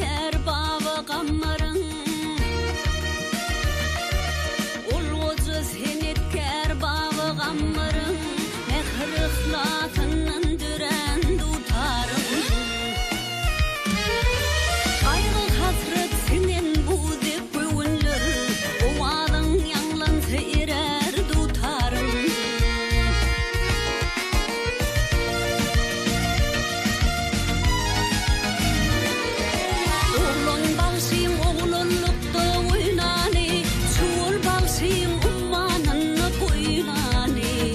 ter baba gammarın ol ozu seni ter baba gammarın mehrihlatından düren tutarım kaygı hasret senin bu dip bugünler o alın yanlansa erer tutarım oğlun bağışıyım oğlunlukta oynani çuğul bağışıyım ummanını koynani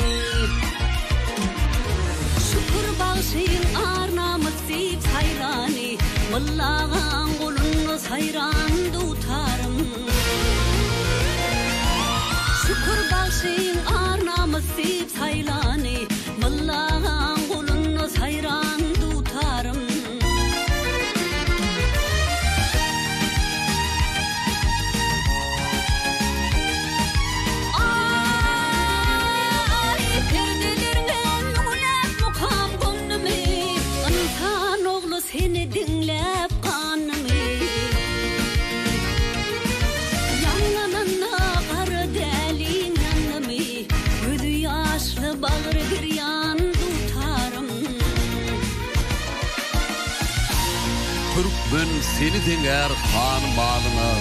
şükür bağışıyım arnamı seyip sayrani vallağın kulunu sayran tutarım şükür bağışıyım arnamı seyip saylani vallağın kulunu sayran tutarım ay perdelerden nulep mukam gönlümü insan oğlu seni dinlep kanımı yanlanana karı delin yanımı gözü yaşlı bağrı giryan tutarım Türkmen seni denger han malına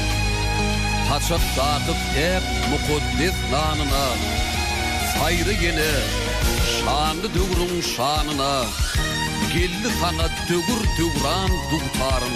taçıp dağıtıp hep mukaddes nanına sayrı yine şanlı dögürün şanına geldi sana dögür dögüran tutarım